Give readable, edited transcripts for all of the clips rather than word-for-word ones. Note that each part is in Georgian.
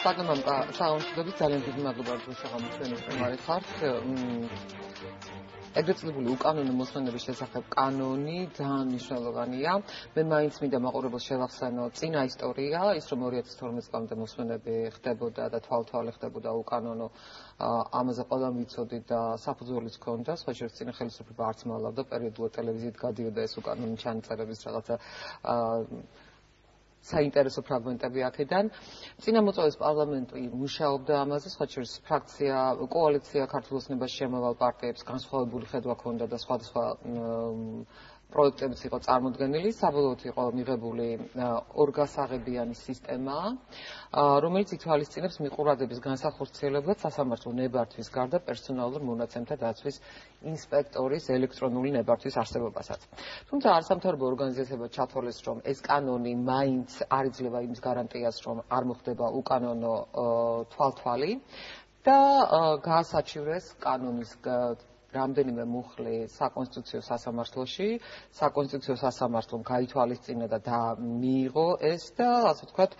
ბატონო საღამოშიდობის ძალიან დიდი მადლობა რომ შეგამოჩვენეთ მარი ხართ. ეგრეთ წოდებული უკანონო მოსმენების შესახებ კანონი ძალიან მნიშვნელოვანია. მე მაინც მინდა მაყურებელს შევახსენო წინა ისტორია, ის რომ 2012 წლამდე მოსმენები ხდებოდა და თვალთვალი ხდებოდა უკანონო ამაზე ყველამ ვიცოდით და საფუძველიც ჰქონდა, სხვა შორის წინა ხელისუფლება არც მალავდა, პერიოდულად ტელევიზიით გადიოდა ეს უკანონო ჩანაწერების რაღაცა საინტერესო ფრაგმენტები აქედან. წინა მოწვევის პარლამენტი მუშაობდა ამაზე, სხვა შორის ფრაქცია, კოალიცია ქართულ ოცნებაში შემავალ პარტიებს განსხვავებული ხედვა ჰქონდა და სხვადასხვა პროექტებიც იყო წარმოდგენილი, საბოლოოდ იყო მიღებული ორგასაღებიანი სისტემა, რომელიც ითვალისწინებს მიყურადების განსახორციელებლად სასამართლო ნებართვის გარდა პერსონალურ მონაცემთა დაცვის ინსპექტორის ელექტრონული ნებართვის არსებობასაც. თუმცა არასამთავრობო ორგანიზაციებმა ჩათვალეს, რომ ეს კანონი მაინც არ იძლევა იმის გარანტიას, რომ არ მოხდება უკანონო თვალთვალი და გაასაჩივრეს კანონის რამდენიმე მუხლი საკონსტიტუციო სასამართლოში, საკონსტიტუციო სასამართლომ გაითვალისწინა და მიიღო ეს და ასე ვთქვათ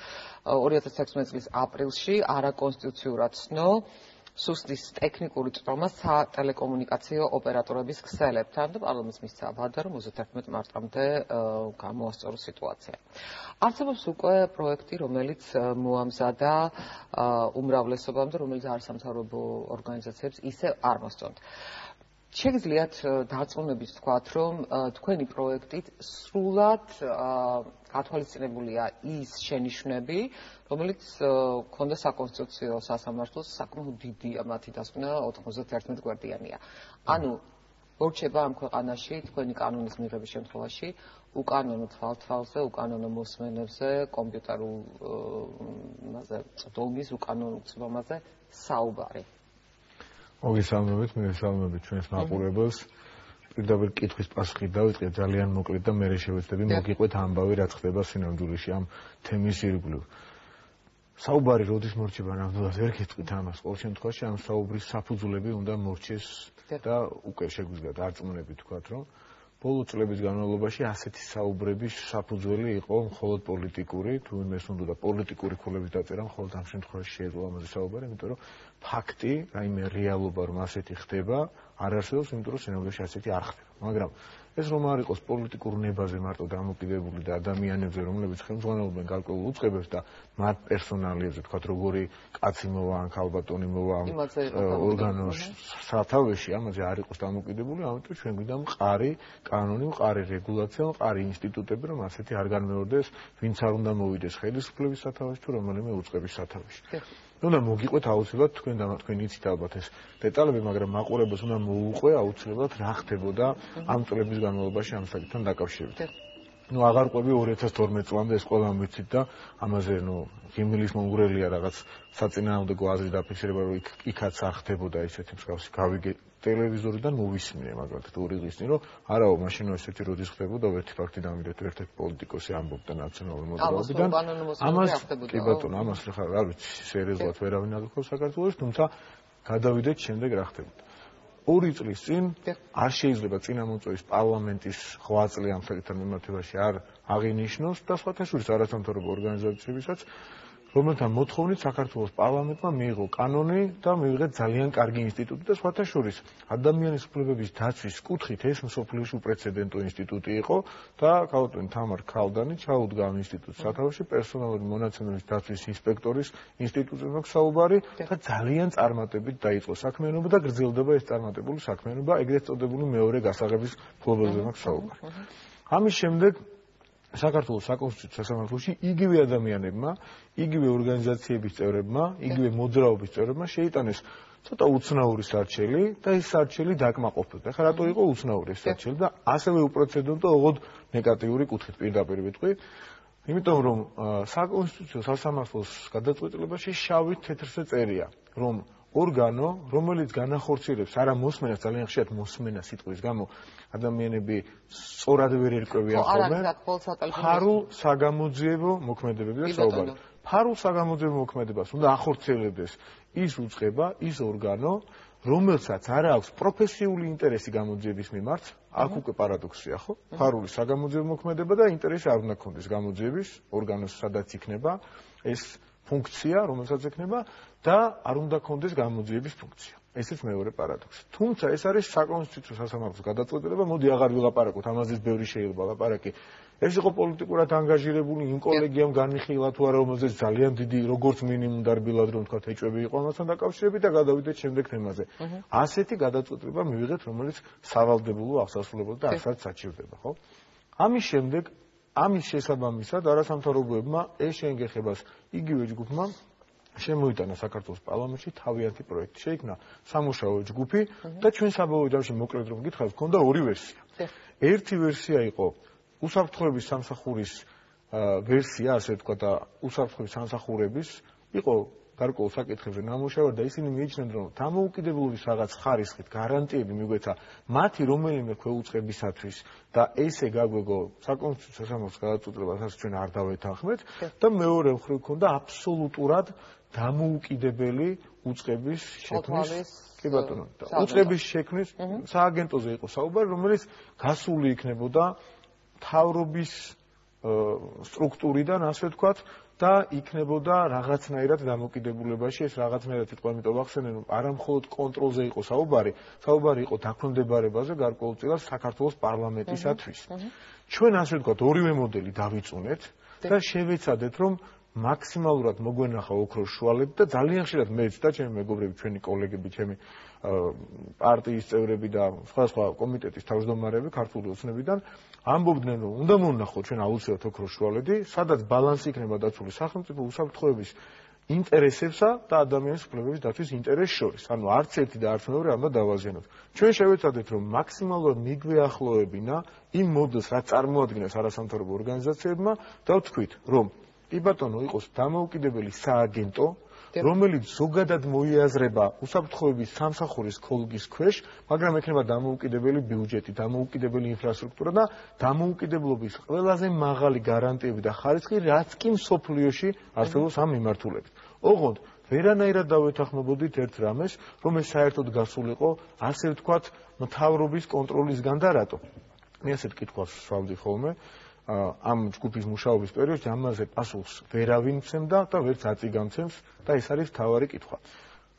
2016 წლის აპრილში არაკონსტიტუციურად ცნო სუსტის ტექნიკური წვრთნობა სატელეკომუნიკაციო ოპერატორების ქსელებთან და პარლამენტს მისცა ვადა, რომ 31 მარტამდე გამოასწოროს სიტუაცია. არსებობს უკვე პროექტი, რომელიც მოამზადა უმრავლესობამ და რომელიც არასამთავრობო ორგანიზაციებს ისევ არ მოსწონთ. შეგიძლიათ დარწმუნებით ვთქვათ, რომ თქვენი პროექტით სრულად გათვალისწინებულია ის შენიშვნები, რომელიც ქონდა საკონსტიტუციო სასამართლოს, საკმაოდ დიდია მათი დასკვნა 91 გვერდიანია. ანუ მორჩება ამ ქვეყანაში თქვენი კანონის მიღების შემთხვევაში უკანონო თვალთვალზე, უკანონო მოსმენებზე, კომპიუტერულ წვდომის უკანონო წვდომაზე საუბარი. მოგესალმებით, მივესალმებით ჩვენს მაყურებელს. პირდაპირ კითხვის პასუხი დავიწყე ძალიან მოკლედ და მერე შევეცდები მოგიყვეთ ამბავი, რაც ხდება სინამდვილეში ამ თემის ირგვლივ. საუბარი როდის მორჩება, ნამდვილად ვერ გეტყვით ამას. ყოველ შემთხვევაში ამ საუბრის საფუძვლები უნდა მორჩეს და უკვე შეგვიძლია დარწმუნებით ვთქვათ, რომ ბოლო წლების განმავლობაში ასეთი საუბრების საფუძველი იყო მხოლოდ პოლიტიკური, თუ იმეს უნდა და პოლიტიკური ქულების დაწერა, მხოლოდ ამ შემთხვევაში შეეძლო ამაზე საუბარი, იმიტომ რომ ფაქტი, რაიმე რეალობა რომ ასეთი ხდება, არ არსებობს, იმიტომ რომ სინამდვილეში ასეთი არ ხდება. მაგრამ ეს რომ არ იყოს პოლიტიკურ ნებაზე მარტო დამოკიდებული და ადამიანებზე, რომლებიც ხელმძღვანელობენ გარკვეულ უწყებებს და მათ პერსონალიებზე, თქვათ, როგორი კაცი მოვა, ან ქალბატონი მოვა ამ ორგანოს სათავეში, ამაზე არ იყოს დამოკიდებული, ამიტომ ჩვენ გვინდა მყარი კანონი, მყარი რეგულაცია, მყარი ინსტიტუტები, რომ ასეთი არ განმეორდეს, ვინც არ უნდა მოვიდეს ხელისუფლების სათავეში თუ რომელიმე უწყების სათავეში. უნდა მოგიყვეთ აუცილებლად თქვენ იცით ალბათ ეს დეტალები, მაგრამ მაყურებელს უნდა მოუყვე აუცილებლად რა ხდებოდა ამ წლების განმავლობაში ამ საკითხთან დაკავშირებით. აღარ ყვები 2012 წლამდე ეს ყველამ ვიცით და ამაზე ღიმილის მომგვრელია რაღაც საწინააღმდეგო აზრი დაფიქსირება, რომ იქაც არ ხდებოდა ისეთი მსგავსი გავიგე ტელევიზორიდან მოვისმინე მაგალითად 2 დღის წინ, რომ არაო, მაშინ ესეთი როდის ხდებოდა, ერთი ფაქტი დამიდეთ, ერთ-ერთი პოლიტიკოსი ამბობდა ნაციონალური მოძრაობიდან. ამას კი ბატონო, ამას ხა არ ვიცი, სერიოზულად ვერავინ აგხობს საქართველოს, თუმცა გადავიდეთ შემდეგ რა ხდებოდა. 2 წლის წინ არ შეიძლება წინამოწვევის პარლამენტის 8 წელი ამ საკითხთან მიმართებაში არ აღინიშნოს და სხვათა შორის არასამთავრობო ორგანიზაციებისაც, რომელთა მოთხოვნით საქართველოს პარლამენტმა მიიღო კანონი და მივიღეთ ძალიან კარგი ინსტიტუტი და სხვათა შორის ადამიანის უფლებების დაცვის კუთხით ეს მსოფლიოში უპრეცედენტო ინსტიტუტი იყო და ქალბატონი თამარ ქალდანი ჩაუდგა ამ ინსტიტუტს სათავეში პერსონალური მონაცემების დაცვის ინსპექტორის ინსტიტუტზე მაქვს საუბარი და ძალიან წარმატებით დაიწყო საქმიანობა და გრძელდება ეს წარმატებული საქმიანობა, ეგრეთ წოდებული მეორე გასაღების ფლობელზე მაქვს საუბარი. ამის შემდეგ საქართველოს საკონსტიტუციო სასამართლოში იგივე ადამიანებმა, იგივე ორგანიზაციების წევრებმა, იგივე მოძრაობის წევრებმა შეიტანეს ცოტა უცნაური სარჩელი და ეს სარჩელი დაკმაყოფილდა. ხა რატო იყო უცნაური ეს სარჩელი და ასევე უპრეცედენტო ოღონდ ნეგატიური კუთხით პირდაპირ ვიტყვი, იმიტომ რომ საკონსტიტუციო სასამართლოს გადაწყვეტილებაში შავით თეთრზე წერია, რომ ორგანო, რომელიც განახორციელებს არა მოსმენას, ძალიან ხშირად მოსმენა სიტყვის გამო ადამიანები სწორად ვერ ერკვევიან ხოლმე. ფარულ საგამოძიებო მოქმედებებზე საუბარი. ფარულ საგამოძიებო მოქმედებას უნდა ახორციელებდეს ის უწყება, ის ორგანო, რომელსაც არ აქვს პროფესიული ინტერესი გამოძიების მიმართ, აქ უკვე პარადოქსია, ხო? ფარული საგამოძიებო მოქმედება და ინტერესი არ უნდა ქონდეს გამოძიების ორგანოს, სადაც იქნება ეს ფუნქცია, რომელსაც ექნება და არ უნდა კონდეს გამოძიების ფუნქცია. ესეც მეორე პარადოქსი. თუმცა ეს არის საკონსტიტუციო სასამართლოს გადაწყვეტილება, მოდი აღარ ვილაპარაკოთ, ამაზეც ბევრი შეიძლება ლაპარაკი. ეს იყო პოლიტიკურად ანგაჟირებული იმ კოლეგიამ განიხილა თუ არა, რომელზეც ძალიან დიდი როგორც მინიმუმ დარბილად რომ თქვა ეჭვები იყო ამასთან დაკავშირებით და გადავიდეთ შემდეგ თემაზე. ასეთი გადაწყვეტილება მივიღეთ, რომელიც სავალდებულო აღსასრულებლად და ასაც საჭირდება, ხო? ამის შემდეგ, ამის შესაბამისად არასამთავრობოებმა ეს შეენგეხებას იგივე ჯგუფმა შემოიტანა საქართველოს პარლამენტში თავიანთი პროექტი. შეიქმნა სამუშაო ჯგუფი და ჩვენ საბოლოო ჯამში მოკლედ რომ გითხარით, ჰქონდა ორი ვერსია. ერთი ვერსია იყო უსაფრთხოების სამსახურის ვერსია, ასე ვთქვა და უსაფრთხოების სამსახურების იყო გარკვეულ საკითხებზე ნამუშევარი და ისინი მიიჩნევენ, რომ დამოუკიდებლობის რაღაც ხარისხით გარანტიები მიგვეცა მათი რომელიმე ქვეუწყებისათვის და ესე გაგვეგო საკონსტიტუციო სასამართლოს გადაწყვეტილებასაც ჩვენ არ დავეთანხმეთ და მეორე მხრივ ქონდა აბსოლუტურად დამოუკიდებელი უწყების შექმნის კი ბატონო უწყების შექმნის სააგენტოზე იყო საუბარი, რომელიც გასული იქნებოდა მთავრობის სტრუქტურიდან, ასე ვთქვათ, და იქნებოდა რაღაცნაირად დამოკიდებულებაში. ეს რაღაცნაირად თვითონ ამიტომ ახსენენ, რომ არა მხოლოდ კონტროლზე იყო საუბარი იყო დაქვემდებარებაზე გარკვეულწილად საქართველოს პარლამენტისათვის. ჩვენ ასე ვთქვათ, ორივე მოდელი დავიწუნეთ და შევეცადეთ, რომ მაქსიმალურად მოგვენახა ოქროს შუალები და ძალიან ხშირად მეც და ჩემი მეგობრები, ჩვენი კოლეგები, ჩემი პარტიის წევრები და სხვადასხვა კომიტეტის თავმჯდომარეები ქართული ოცნებიდან ამბობდნენ, რომ უნდა მონახოთ ჩვენ აუცილებლად ოქროს შუალები, სადაც ბალანსი იქნება დაცული სახელმწიფო უსაფრთხოების ინტერესებსა და ადამიანის უფლებების დაცვის ინტერესს შორის. ანუ არც ერთი და არც მეორე არ უნდა დავაზიანოთ. ჩვენ შევეცადეთ, რომ მაქსიმალურად მიგვეახლოებინა იმ მოდელს, რაც წარმოადგენს არასამთავრობო ორგანიზაციებმა და ვთქვით, რომ კი ბატონო იყოს დამოუკიდებელი სააგენტო, რომელიც ზოგადად მოიაზრება უსაფრთხოების სამსახურის ქოლგის ქვეშ, მაგრამ ექნება დამოუკიდებელი ბიუჯეტი, დამოუკიდებელი ინფრასტრუქტურა და დამოუკიდებლობის ყველაზე მაღალი გარანტიები და ხარისხი, რაც კი მსოფლიოში არსებობს ამ მიმართულებით. ოღონდ ვერანაირად დავეთანხმებოდით ერთ რამეს, რომ ეს საერთოდ გასულიყო, ასე ვთქვათ, მთავრობის კონტროლისგან და რატო? მე ასეთ კითხვას ვსვამდი ხოლმე. ამ ჯგუფის მუშაობის პერიოდში ამაზე პასუხს ვერავინ მცემდა და ვერც აწი გამცემს და ეს არის მთავარი კითხვა.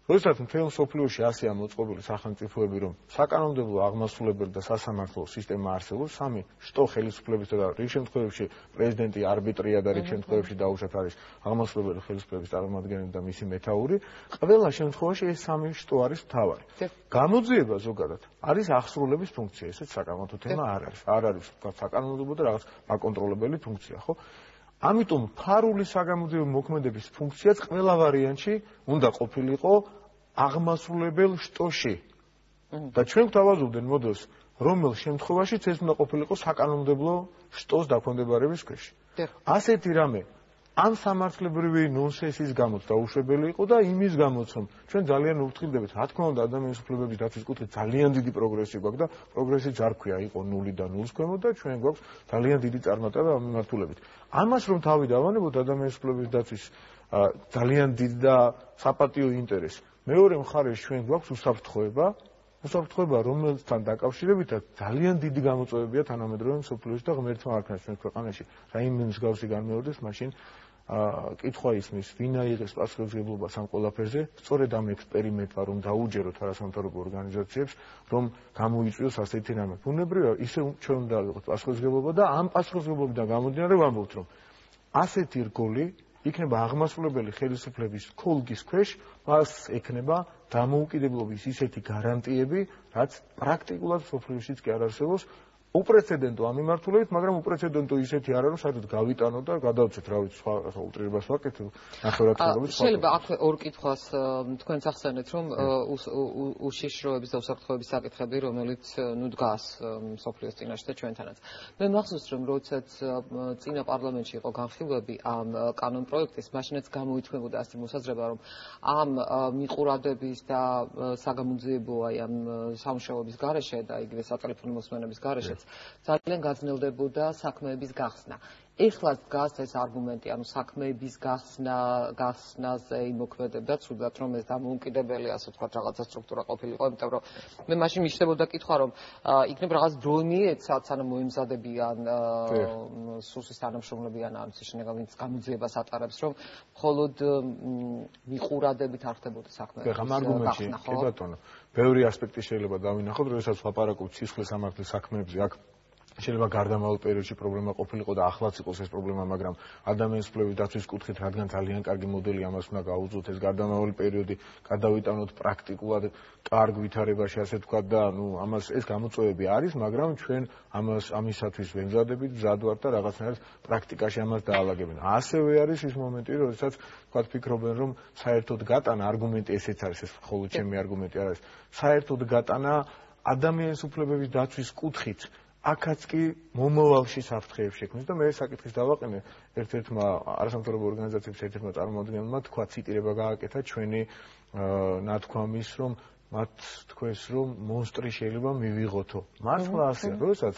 როდესაც მთელ მსოფლიოში ასეა მოწყობილი სახელმწიფოები, რომ საკანონმდებლო აღმასრულებელი და სასამართლო სისტემა არსებობს, სამი შტო ხელისუფლების და რიგ შემთხვევებში პრეზიდენტი არბიტრია და რიგ შემთხვევებში დაუშვათ არის აღმასრულებელი ხელისუფლების წარმომადგენელი და მისი მეთაური, ყველა შემთხვევაში ეს სამი შტო არის მთავარი. გამოძიება ზოგადად არის აღსრულების ფუნქცია, ესეც საკამათო თემა არ არის. არ არის საკანონმდებლო და რაღაც აკონტროლებელი ფუნქცია, ხო? ამიტომ ფარული საგამოძიებო მოქმედების ფუნქციაც ყველა ვარიანტში უნდა ყოფილიყო აღმასრულებელ შტოში. და ჩვენ გვთავაზობდნენ მოდელს, რომელ შემთხვევაშიც ეს უნდა ყოფილიყო საკანონმდებლო შტოს დაქვემდებარების ქვეშ. ასეთი რამე ამ სამართლებრივი ნონსენსის გამოც დაუშვებელი იყო და იმის გამოც, რომ ჩვენ ძალიან ვფრთხილდებით, რა თქმა უნდა, ადამიანის უფლებების დაცვის კუთხით ძალიან დიდი პროგრესი გვაქვს და პროგრესიც არ ქვია, იყო 0-დან 0-ს ქვემოთ და ჩვენ გვაქვს ძალიან დიდი წარმატება ამ მიმართულებით. ამას რომ თავი დავანებოთ ადამიანის უფლებების დაცვის ძალიან დიდ და საპატიო ინტერესს. მეორე მხარეს ჩვენ გვაქვს უსაფრთხოება, რომელთან დაკავშირებითაც ძალიან დიდი გამოწვევებია თანამედროვე მსოფლიოში და ღმერთმა არქანს ჩვენ ქვეყანაში. რაიმე მსგავსი განმეორდეს, მაშინ კითხვა ისმის, ვინ აიღეს პასუხისმგებლობას ამ ყველაფერზე, სწორედ ამ ექსპერიმენტმა რომ დაუჯეროთ არასამთავრობო ორგანიზაციებს, რომ გამოიწვიოს ასეთი რამე. ბუნებრივია, ისე ჩვენ უნდა ავიღოთ პასუხისმგებლობა და ამ პასუხისმგებლობიდან გამომდინარე ვამბობთ, რომ ასეთი რგოლი იქნება აღმასრულებელი ხელისუფლების ქოლგის ქვეშ, მას ექნება დამოუკიდებლობის ისეთი გარანტიები, რაც პრაქტიკულად მსოფლიოშიც კი არ არსებობს. უპრეცედენტო ამ მიმართულებით, მაგრამ უპრეცედენტო ისეთი არა, რომ საერთოდ გავიტანო და გადავწეთ, რა ვიცი, სხვა უტრირებას ვაკეთებ, ნახევრადმცემლობის. შეიძლება აქვე ორ კითხვას თქვენც ახსენეთ, რომ უშიშროების და უსაფრთხოების საკითხები, რომელიც დგას მსოფლიოს წინაშე და ჩვენთანაც. მე მახსოვს, რომ როდესაც წინა პარლამენტში იყო განხილვები ამ კანონპროექტის, მაშინაც გამოითქმებოდა ასე მოსაზრება, რომ ამ მიყურადების და საგამოძიებო აი ამ სამუშაოების გარეშე და იგივე სატელეფონო მოსმენების გარეშე ძალიან გაძნელდებოდა საქმეების გახსნა. ეხლა დგას ეს არგუმენტი, ანუ საქმეების გახსნაზე იმოქმედებდა ცუდად, რომ ეს დამოუკიდებელი, ასე ვთქვათ, რაღაცა სტრუქტურა ყოფილიყო, იმიტომ რომ მე მაშინ მიშლებოდა კითხვა, რომ იქნებ რაღაც დრო მიეცათ, სანამ მოიმზადებიან სუსის თანამშრომლებიან ან შენაგან ვინც გამოძიებას ატარებს, რომ მხოლოდ მიყურადებით არ ხდებოდა საქმე. ამ არგუმენტში, კი ბატონო, ბევრი ასპექტი შეიძლება დავინახოთ, როდესაც ვაპარაკობთ სისხლის სამართლის საქმეებზე, აქ შეიძლება გარდამავალ პერიოდში პრობლემა ყოფილიყო და ახლაც იყოს ეს პრობლემა, მაგრამ ადამიანის უფლებების დაცვის კუთხით, რადგან ძალიან კარგი მოდელი ამას უნდა გაუძლოთ, ეს გარდამავალი პერიოდი გადავიტანოთ პრაქტიკულად კარგ ვითარებაში, ასე ვთქვათ და ამას ეს გამოწვევები არის, მაგრამ ჩვენ ამისათვის ვემზადებით, მზად ვართ და რაღაცნაირად პრაქტიკაში ამას დაალაგებენ. ასევე არის ის მომენტი, როდესაც ვთქვათ ფიქრობენ, რომ საერთოდ გატანა არგუმენტი ესეც არის, ეს მხოლოდ ჩემი არგუმენტი არ არის. საერთოდ გატანა ადამიანის უფლებების დაცვის კუთხით აქაც კი მომავალში საფრთხეებს შექმნის და მე საკითხის დავაყენე ერთ-ერთმა არასამთავრობო ორგანიზაციების ერთ-ერთმა წარმომადგენელმა თქვა ციტირება გააკეთა ჩვენი ნათქვამის რომ მათ თქვეს რომ მონსტრი შეიძლება მივიღოთო. მართლა ასეა, როდესაც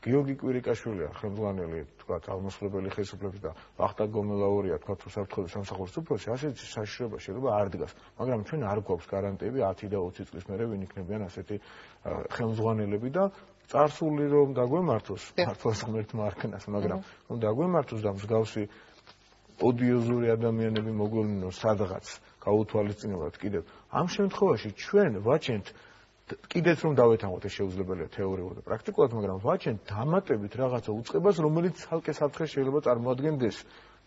გიორგი კვირიკაშვილია ხელმძღვანელი თქვათ აღმასრულებელი ხელისუფლების და ვახტანგ გომელაურია თქვათ უსაფრთხოების სამსახურის უფროსი, ასეთი საშიშროება შეიძლება არ დგას, მაგრამ ჩვენ არ გვაქვს გარანტიები 10 და 20 წლის მერე ვინ იქნებიან ასეთი ხელმძღვანელები და წარსული რომ დაგვემართოს მართლაც ღმერთმა არ ქნას, მაგრამ რომ დაგვემართოს და მსგავსი ოდიოზური ადამიანები მოგვევლინოს სადღაც გაუთვალისწინებათ კიდევ ამ შემთხვევაში ჩვენ ვაჩენთ კიდეც რომ დავეთანხმოთ ეს შეუძლებელია თეორიულად და პრაქტიკულად, მაგრამ ვაჩენთ დამატებით რაღაცა უწყებას, რომელიც ცალკე საფრთხეს შეიძლება წარმოადგენდეს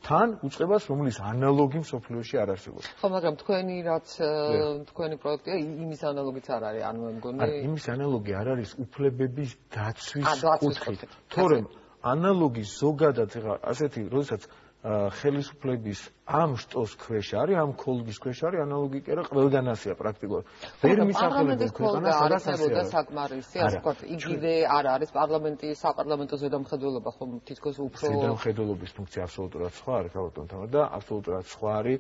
თან უწყებას, რომლის ანალოგი მსოფლიოში არ არსებობს. ხო, მაგრამ თქვენი პროექტია იმის ანალოგიც არ არის, ანუ მე მგონი იმის ანალოგი არ არის უფლებების დაცვის კუთხით. თორემ ანალოგი ზოგადად ასეთი, როდესაც ხელისუფლების ამ შტოს ქვეშ არის, ამ ქოლგის ქვეშ არის, ანალოგი კი არა, ყველგან ასეა პრაქტიკულად. ვერ მისახელებენ ქვეყანას, სადაც არსებობდა საკმარისი, ასე ვთქვათ, იგივე არ არის პარლამენტი, საპარლამენტო ზედამხედველობა, ხო, თითქოს უფრო ზედამხედველობის ფუნქცია აბსოლუტურად სხვა არის, ბატონო, და აბსოლუტურად სხვა არის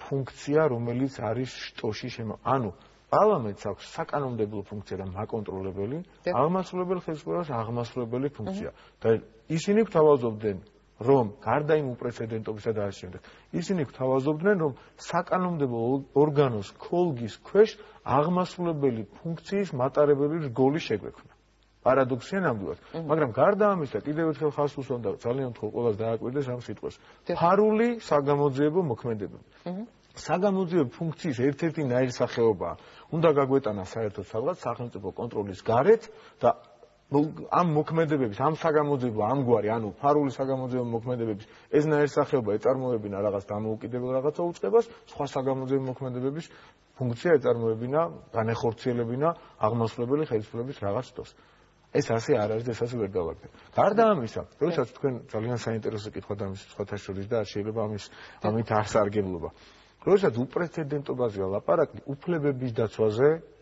ფუნქცია, რომელიც არის შტოში ანუ პარლამენტს აქვს საკანონმდებლო ფუნქცია და მაკონტროლებელი, აღმასრულებელი ხელისუფლებას აღმასრულებელი ფუნქცია. და ისინი გვთავაზობდნენ რომ გარდა იმ უპრეცედენტობისა და ასე შემდეგ ისინი გვთავაზობდნენ რომ საკანონმდებლო ორგანოს ქოლგის ქვეშ აღმასრულებელი ფუნქციის მატარებელი რგოლი შეგვექმნა. პარადოქსია ნამდვილად, მაგრამ გარდა ამისა კიდევ ერთხელ ხაზს უსვამ და ძალიან ვთქვი ყველას დააკვირდეს ამ სიტყვას. ფარული საგამოძიებო მოქმედებები. საგამოძიებო ფუნქციის ერთ-ერთი ნაირსახეობაა. უნდა გაგვეტანა საერთოდ სადღაც სახელმწიფო კონტროლის გარეთ და ამ მოქმედებების, ამ საგამოძიებო ამგვარი, ანუ ფარული საგამოძიებო მოქმედებების ეს ნაირსახეობა ეწარმოებინა რაღაც დამოუკიდებელ რაღაცა უწყებას, სხვა საგამოძიებო მოქმედებების ფუნქცია ეწარმოებინა, განეხორციელებინა აღმასრულებელი ხელისუფლების რაღაც შტოს. ეს ასე არ არის და ეს ასე ვერ დავაგდებ. გარდა ამისა, როდესაც თქვენ ძალიან საინტერესო კითხვა დამის სხვათა შორის და შეიძლება ამით არ სარგებლობა. როდესაც უპრეცედენტობაზეა ლაპარაკი უფლებების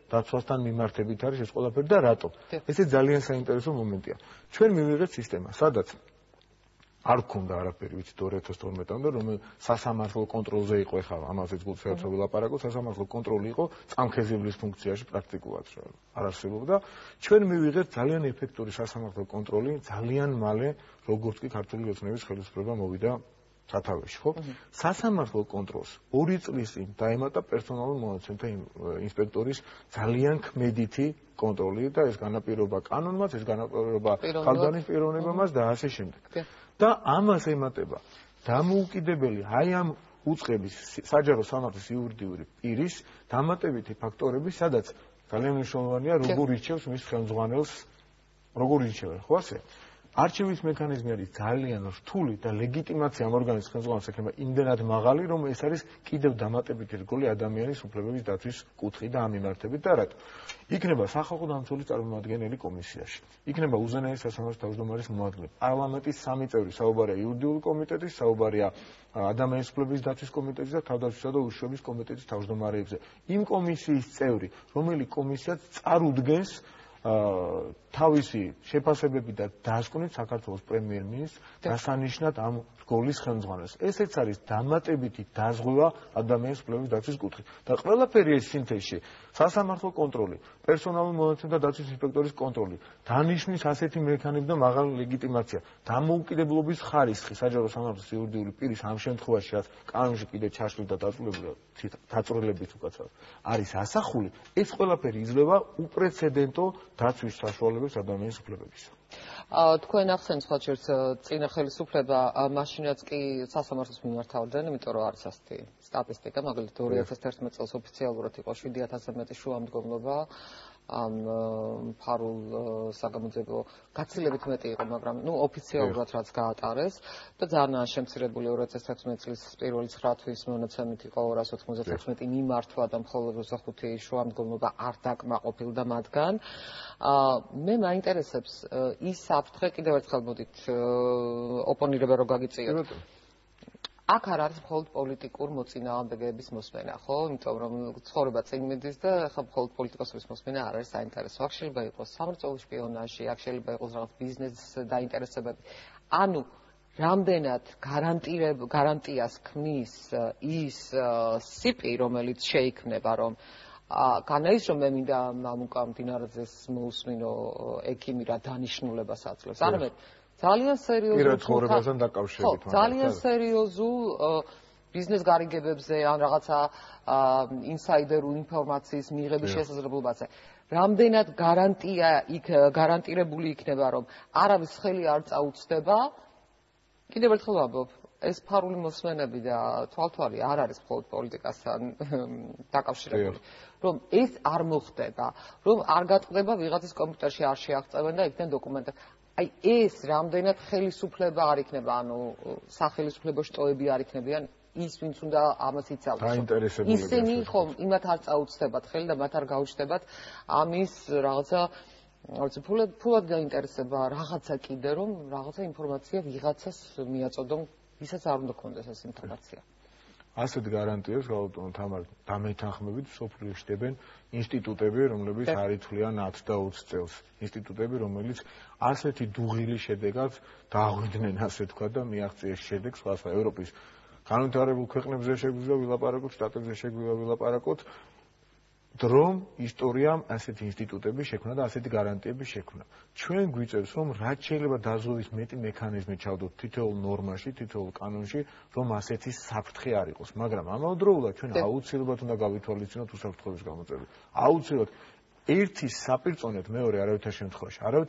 დაცვასთან მიმართებით არის ეს ყველაფერი და რატომ? ესე ძალიან საინტერესო მომენტია. ჩვენ მივიღეთ სისტემა, სადაც არ გქონდა არაფერი, ვიცით 2012-მდე, რომ სასამართლო კონტროლზე იყო ხა, ამაზეც გულწრფელად ლაპარაკობ, სასამართლო კონტროლი იყო წამქეზებლის ფუნქციაში პრაქტიკულად არ არსებობდა. ჩვენ მივიღეთ ძალიან ეფექტური სასამართლო კონტროლი, ძალიან მალე, როგორც კი ქართული ოცნების ხელისუფლება მოვიდა სათავეში, ხო? სასამართლო კონტროლს 2 წლის წინ დაემატა პერსონალურ მონაცემთა ინსპექტორის ძალიან ქმედითი კონტროლი და ეს განაპირობა კანონმაც, ეს განაპირობა ხალხის პიროვნებამაც და ასე შემდეგ. და ამას ემატება დამოუკიდებელი აი ამ უწყების საჯარო სამართლის იურიდიული პირის დამატებითი ფაქტორები, სადაც ძალიან მნიშვნელოვანია როგორ ირჩევს მის ხელმძღვანელს, როგორ ირჩევენ, ხო ასე? არჩევის მექანიზმი არის ძალიან რთული და ლეგიტიმაცია ამ ორგანოს ხელმძღვანელს ექნება იმდენად მაღალი, რომ ეს არის კიდევ დამატებითი რგოლი ადამიანის უფლებების დაცვის კუთხით და ამ მიმართებით და რატო? იქნება სახალხო დამცველის წარმომადგენელი კომისიაში. იქნება უზენაეს სასამართლო თავმჯდომარის მოადგილე. პარლამენტის 3 წევრი, საუბარია იურიდიული კომიტეტის, საუბარია ადამიანის უფლებების დაცვის კომიტეტის და თავდაცვისა და უშიშროების კომიტეტის თავმჯდომარეებზე. იმ კომისიის წევრი, რომელიც კომისიაც წარუდგენს თავისი შეფასებები და დასკვნით საქართველოს პრემიერ-მინისტრს დასანიშნად ამ გოლის ხელმძღვანელს. ესეც არის დამატებითი დაზღვევა ადამიანის უფლებების დაცვის კუთხით. და ყველაფერი ეს სინთეზში სასამართლო კონტროლი, პერსონალურ მონაცემთა დაცვის ინსპექტორის კონტროლი, დანიშვნის ასეთი მექანიზმი და მაღალი ლეგიტიმაცია, დამოუკიდებლობის ხარისხი საჯარო სამართლის იურიდიული პირის ამ შემთხვევაში, რაც კანონში კიდე ჩაშლილ და დაწვრილებით უკაცრავად არის ასახული, ეს ყველაფერი იძლევა უპრეცედენტო დაცვის საშუალებებს ადამიანის უფლებებისა. თქვენ ახსენეთ ხალხს წინა ხელისუფლება მაშინაც კი სასამართლოს მიმართავდნენ, იმიტომ რომ არის ასეთი სტატისტიკა, მაგალითად 2011 წელს ოფიციალურად იყო 7000-ზე მეტი შუამდგომლობა ამ ფარულ საგამოძიებო გაცილებით მეტი იყო, მაგრამ ოფიციალურად რაც გაატარეს და ძალიან შემცირებული 2016 წლის 1 თვის მონაცემით იყო 296 მიმართვა და მხოლოდ 25 შუამდგომლობა არ დაკმაყოფილდა მათგან. მე მაინტერესებს ის საფრთხე, კიდევ ერთხელ მოდით ოპონირება რო გაგიწიოთ. აქ არ არის მხოლოდ პოლიტიკურ მოწინააღმდეგეების მოსმენა, ხო? იმიტომ რომ ცხოვრება წინ მიდის და ხა მხოლოდ პოლიტიკოსების მოსმენა არ არის საინტერესო. აქ შეიძლება იყოს სამრწოლო შპიონაჟი, აქ შეიძლება იყოს რაღაც ბიზნეს დაინტერესებები. ანუ რამდენად გარანტიას ქმნის ის სიპი, რომელიც შეიქმნება, რომ განაის რომ მე მინდა მამუკა მდინარაძეს მოусმინო ექიმი რა დანიშნულებას აძლევს. არამედ ძალიან სერიოზულ ძალიან სერიოზულ ბიზნეს გარიგებებზე ან რაღაცა ინსაიდერულ ინფორმაციის მიღების შესაძლებლობაზე. რამდენად გარანტირებული იქნება, რომ არავის ხელი არ წაუწდება. კიდევ ერთხელ ვამბობ, ეს ფარული მოსმენები და თვალთვალი არ არის მხოლოდ პოლიტიკასთან დაკავშირებული. რომ ეს არ მოხდება, რომ არ გატყდება ვიღაცის კომპიუტერში არ შეაღწევენ და იქიდან დოკუმენტები. აი ეს რამდენად ხელისუფლება არ იქნება, ანუ სახელისუფლებო შტოები არ იქნებიან, ის ვინც უნდა ამას იცავდეს. ისინი ხომ იმათ არ წაუწდებათ ხელი და მათ არ გაუჩნდებათ ამის რაღაცა ფულად გაინტერესება რაღაცა კიდე, რომ რაღაცა ინფორმაცია ვიღაცას მიაწოდონ, ვისაც არ უნდა ქონდეს ეს ინფორმაცია. ასეთ გარანტიებს გაუტონოთ თამარ დამეთანხმებით სოფლიოში ხდებენ ინსტიტუტები, რომლებიც არ ითვლიან 10 და 20 წელს. ინსტიტუტები, რომელიც ასეთი დუღილი შედეგად დააღვიდნენ, ასე თქვა და მიაღწიეს შედეგს სხვა ევროპის განვითარებულ ქვეყნებზე შეგვიძლია ვილაპარაკოთ, შტატებზე შეგვიძლია ვილაპარაკოთ, რომ ისტორიამ ასეთი ინსტიტუტები შექმნა და ასეთი გარანტიები შექმნა. ჩვენ გვიწევს, რომ რაც შეიძლება დაზღვევის მეტი მექანიზმი ჩავდოთ თითოეულ ნორმაში, თითოეულ კანონში, რომ ასეთი საფრთხე არ იყოს, მაგრამ ამავდროულად ჩვენ აუცილებლად უნდა გავითვალისწინოთ უსაფრთხოების გამოწვევები. აუცილებლად ერთი საპირწონედ მეორე არავითარ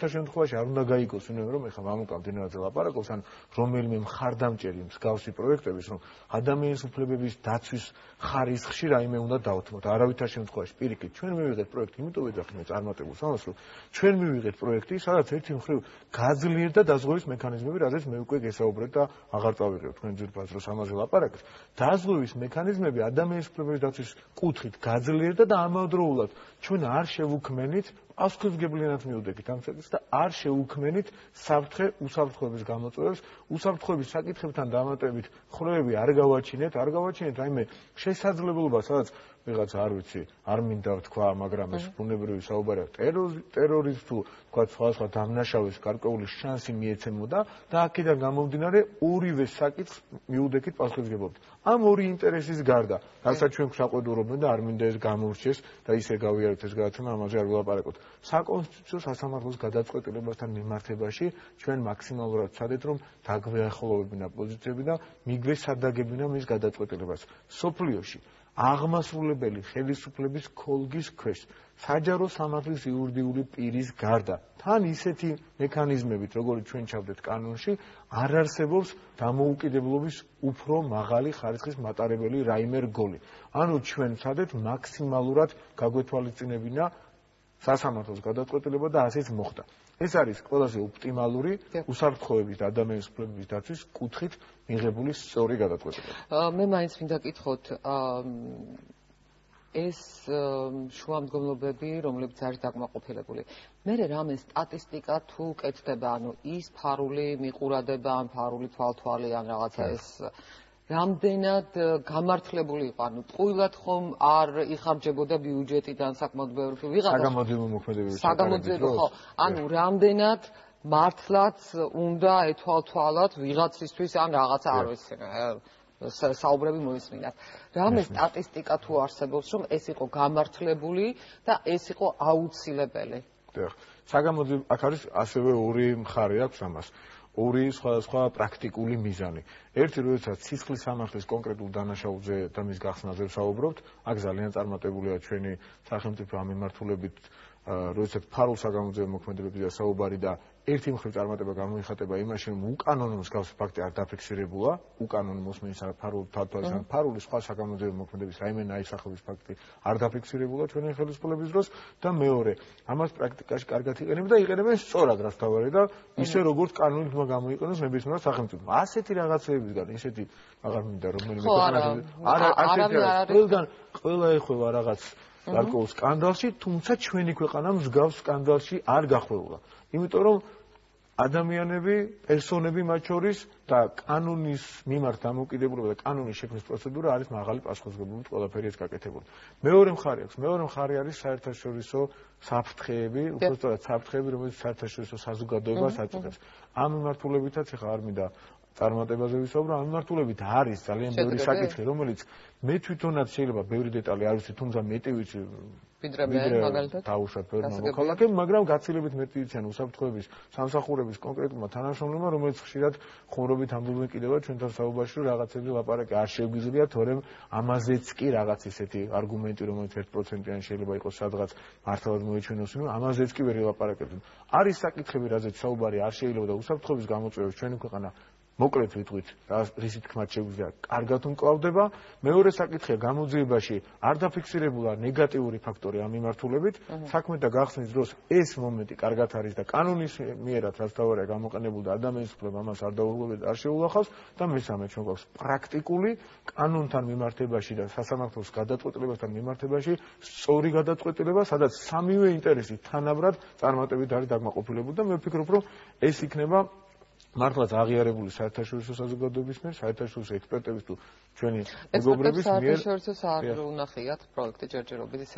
შემთხვევაში არ უნდა გაიგოს, რომ ეხლა მამუკა მდინარაძე ლაპარაკობს, ან რომელიმე მხარდამჭერი მსგავსი პროექტების, რომ ადამიანის უფლებების დაცვის ხარისხში რაიმე უნდა დავთმოთ. არავითარ შემთხვევაში პირიქით ჩვენ მივიღეთ პროექტი, იმიტომ ვეძახით წარმატებულ სამას, რომ ჩვენ მივიღეთ პროექტი, სადაც ერთი მხრივ გაძლიერდა დაზღვევის მექანიზმები, რაზეც მე უკვე გესაუბრეთ და აღარ წავიღებ თქვენ ძირფას დროს ამაზე ლაპარაკეთ. დაზღვევის მექანიზმები ადამიანის უფლებების დაცვის კუთხით გაძლიერდა და ამავდროულად ჩვენ არ შევუქმენით პასუხისმგებლიანად მივდექით ამ საკითხს და არ შევუქმენით უსაფრთხოების გამოწვევებს, უსაფრთხოების საკითხებთან დამატებით ხრევები არ გავაჩინეთ რაიმე შესაძლებლობა, სადაც ვიღაც არ ვიცი, არ მინდა ვთქვა, მაგრამ ეს ბუნებრივი საუბარია, ტერორიზმს თუ თქვა სხვა დამნაშავის გარკვეული შანსი მიეცემოდა და აქედან გამომდინარე ორივე საკითხს მიუდექით პასუხისმგებლობით. ამ ორი ინტერესის გარდა, რასაც ჩვენ გვსაყვედურობენ და არ მინდა ეს გამოვრჩეს და ისე გავიარეთ ეს გადაცემა, ამაზე არ ვილაპარაკოთ. საკონსტიტუციო სასამართლოს გადაწყვეტილებასთან მიმართებაში ჩვენ მაქსიმალურად ვცადეთ, რომ დაგვეახლოვებინა პოზიციები და მიგვესადაგებინა მის გადაწყვეტილებას. სოფლიოში აღმასრულებელი ხელისუფლების ქოლგის ქვეშ საჯარო სამართლის იურიდიული პირის გარდა თან ისეთი მექანიზმებით, როგორც ჩვენ ჩავდეთ კანონში, არ არსებობს დამოუკიდებლობის უფრო მაღალი ხარისხის მატარებელი რაიმე რგოლი. ანუ ჩვენ ვცადეთ მაქსიმალურად გაგვეთვალისწინებინა სასამართლოს გადაწყვეტილება და ასეც მოხდა. ეს არის ყველაზე ოპტიმალური უსაფრთხოების და ადამიანის უფლებების დაცვის კუთხით მიღებული სწორი გადაწყვეტილება. მე მაინც მინდა გითხოთ, ეს შუამდგომლობები, რომლებიც არის დაკმაყოფილებული. მე რამე სტატისტიკა თუ კეთდება, ანუ ის ფარული მიყურადება, ან ფარული თვალთვალი, ან რაღაცა ეს რამდენად გამართლებული იყო, ანუ ტყუილად ხომ არ იხარჯებოდა ბიუჯეტიდან საკმაოდ ბევრი ვიღაცა საგამოძიებო მოქმედებების საგამოძიებო ხო, ანუ რამდენად მართლაც უნდა ეთვალთვალოთ ვიღაცისთვის ან რაღაცა არ ვიცი საუბრები მოისმინათ. რამე სტატისტიკა თუ არსებობს, რომ ეს იყო გამართლებული და ეს იყო აუცილებელი. საგამოძიებო აქ არის ასევე ორი მხარე აქვს ამას. ორი სხვადასხვა პრაქტიკული მიზანი. ერთი, როდესაც სისხლის სამართლის კონკრეტულ დანაშაულზე და მის გახსნაზე ვსაუბრობთ, აქ ძალიან წარმატებულია ჩვენი სახელმწიფო ამ მიმართულებით, როდესაც ფარულ საგამოძიებო მოქმედებებია საუბარი და ერთი მხრივ წარმატება გამოიხატება იმაში, რომ უკანონო მსგავსი ფაქტი არ დაფიქსირებულა, უკანონო მოსმენის ფარულ თვალსაჩინო ფარული სხვა საგამოძიებო მოქმედების რაიმე ნაირსახების ფაქტი არ დაფიქსირებულა ჩვენი ხელისუფლების დროს და მეორე, ამას პრაქტიკაში კარგად იყენებენ და იყენებენ სწორად რაც თავარი და ისე როგორც კანონით უნდა გამოიყენოს ნებისმიერ სახელმწიფომ. ასეთი რაღაცეებისგან, ისეთი აღარ მინდა რომელიმე ყველა ეხება რაღაც გარკვეულ სკანდალში, თუმცა ჩვენი ქვეყანა მსგავს სკანდალში არ გახვეულა. იმიტომ რომ ადამიანები, პერსონები მათ შორის და კანონის მიმართ დამოკიდებულება და კანონის შექმნის პროცედურა არის მაღალი პასუხისმგებლობით ყველაფერი ეს გაკეთებული. მეორე მხარე აქვს, მეორე მხარე არის საერთაშორისო საფრთხეები, უბრალოდ საფრთხეები, რომელიც საერთაშორისო საზოგადოებას აწუხებს. ამ მიმართულებითაც ახლა არ მინდა წარმატებაზე ვისაუბრო, ამ მიმართულებით არის ძალიან ბევრი საკითხი, რომელიც მე თვითონაც შეიძლება ბევრი დეტალი არ ვიცი, თუმცა მეტი ვიცი ვიდრე მაგალითად დაუშვათ ბევრმა მოქალაქემ, მაგრამ გაცილებით მეტი ვიციან უსაფრთხოების სამსახურების კონკრეტულმა თანამშრომლებმა, რომელიც ხშირად ხუმრობით ამბობენ კიდევაც ჩვენთან საუბარში, რომ რაღაცები ლაპარაკი არ შეგვიძლია, თორემ ამაზეც კი რაღაც ისეთი არგუმენტი, რომელიც 1%-იანი შეიძლება იყოს სადღაც მართლაც მოიჩვენოს, რომ ამაზეც კი ვერ ელაპარაკებენ. არის საკითხები, რაზეც საუბარი არ შეიძლება და უსაფრთხოების გამოწვევებს ჩვენი ქვეყანა მოკლედ ვიტყვით, რისი თქმაც შეგვიძლია, კარგად უმკლავდება. მეორე საკითხია გამოძიებაში არ დაფიქსირებულა ნეგატიური ფაქტორი ამ მიმართულებით. საქმე და გახსნის დროს ეს მომენტი კარგად არის და კანონის მიერად რაც თავარია გამოყენებული და ადამიანის უფლება ამას არ დაურღვევს, არ შეულახავს და მესამე ჩვენ გვაქვს პრაქტიკული კანონთან მიმართებაში და სასამართლოს გადაწყვეტილებასთან მიმართებაში სწორი გადაწყვეტილება, სადაც სამივე ინტერესი თანაბრად წარმატებით არის დაკმაყოფილებული და მე ვფიქრობ, რომ ეს იქნება მართლაც აღიარებული საერთაშორისო საზოგადოების მიერ, საერთაშორისო ექსპერტების თუ ჩვენი მეგობრების მიერ. საერთაშორისო არ უნახიათ პროექტი ჯერჯერობით ისე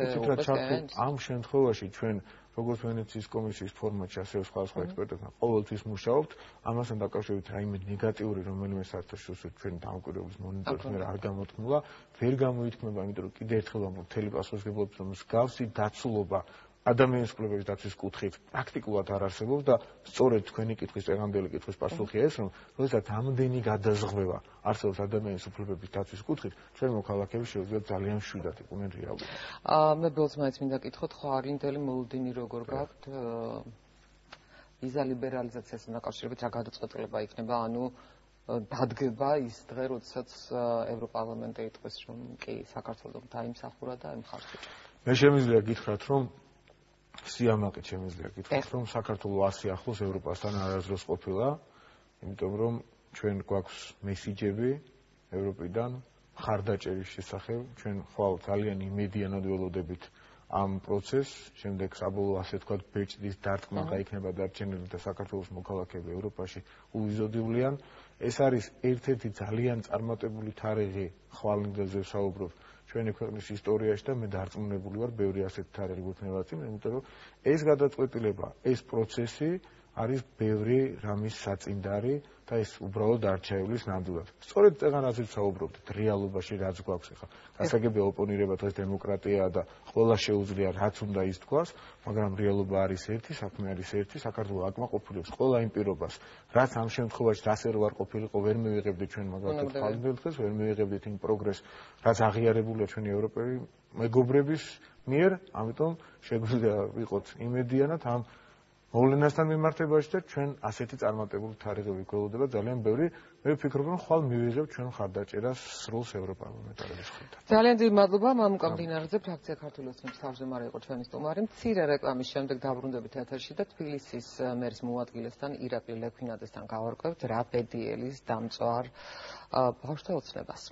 ამ შემთხვევაში ჩვენ როგორც ვენეციის კომისიის ფორმატში, ასევე სხვადასხვა ექსპერტებთან ყოველთვის მუშაობთ, ამასთან დაკავშირებით რაიმე ნეგატიური რომელიმე საერთაშორისო ჩვენი დამკვირვებლის მონიტორინგის მიერ არ გამოთქმულა, ვერ გამოითქმება, იმიტომ რომ კიდევ ერთხელ ვამბობ, მთელი პასუხისმგებლობით, რომ მსგავსი დაცულობა ადამიანის უფლებების დაცვის კუთხით პრაქტიკულად არ არსებობს და სწორედ თქვენი კითხვის წეგამდელი კითხვის პასუხია ეს, რომ როდესაც ამდენი გადაზღვრება არსებობს ადამიანის უფლებების დაცვის კუთხით, ჩვენ მოქალაქეები შეუძლიათ ძალიან მშვიდად იყვნენ რეალურად. მე ბოლოს მაინც მინდა კითხოთ, ხო არინდელი მოლოდინი როგორ გაქვთ ვიზა ლიბერალიზაციასთან დაკავშირებით რა გადაწყვეტილება იქნება, ანუ დადგება ის დღე, როდესაც ევროპარლამენტი იტყვის, რომ კი საქართველოს დაიმსახურა და ემხარს უჭერს. მე შემიძლია გითხრათ, რომ სიამაყით შემიძლია გითხრათ, რომ საქართველოს ასე ახლოს ევროპასთან არასდროს ყოფილა, იმიტომ რომ ჩვენ გვაქვს მესიჯები ევროპიდან ხარდაჭერის შესახებ, ჩვენ ხვალ ძალიან იმედიანად ველოდებით ამ პროცესს, შემდეგ საბოლოო ასე ვთქვათ ბეჭდის დარტყმა გაიქნება დარჩენილი და საქართველოს მოქალაქეები ევროპაში უვიზოდივლიან. ეს არის ერთ-ერთი ძალიან წარმატებული თარიღი ხვალინდელზე ვსაუბრობ ჩვენი ქვეყნის ისტორიაში და მე დარწმუნებული ვარ, ბევრი ასეთი თარიღი გვექნება წინ, იმიტომ რომ ეს გადაწყვეტილება, ეს პროცესი არის ბევრი რამის საწინდარი და ეს უბრალოდ არ ჩაივლის ნამდვილად. სწორედ წეგანაზე ვსაუბრობთ, რეალობაში რაც გვაქვს ახლა. გასაგებია ოპონირება დღეს დემოკრატიაა და ყველა შეუძლია რაც უნდა ის თქვას, მაგრამ რეალობა არის ერთი, საქმე არის ერთი, საქართველოს აკმაყოფილებს ყველა იმ პირობას, რაც ამ შემთხვევაში რას ვერ ვარ ყოფილიყო, ვერ მივიღებდით ჩვენ მაგალითად ხალხურ დღეს, ვერ მივიღებდით იმ პროგრესს, რაც აღიარებულია ჩვენი ევროპელი მეგობრების მიერ, ამიტომ შეგვიძლია ვიყოთ იმედიანად ამ მოვლენასთან მიმართებაში და ჩვენ ასეთი წარმატებული თარიღები გველოდება ძალიან ბევრი. მე ვფიქრობ, რომ ხვალ მივიღებთ ჩვენ ხარდაჭერას სრულს ევროპარლამენტარების მხრიდან. ძალიან დიდი მადლობა მამუკა მდინარეზე, ფრაქცია ქართული ოცნების თავმჯდომარე იყო ჩვენი სტუმარი. მცირე რეკლამის შემდეგ დაბრუნდებით ეთერში და თბილისის მერის მოადგილესთან ირაკლი ლექვინაძესთან გავარკვევთ რა ბედიელის დამწვარ ბავშვთა ოცნებას.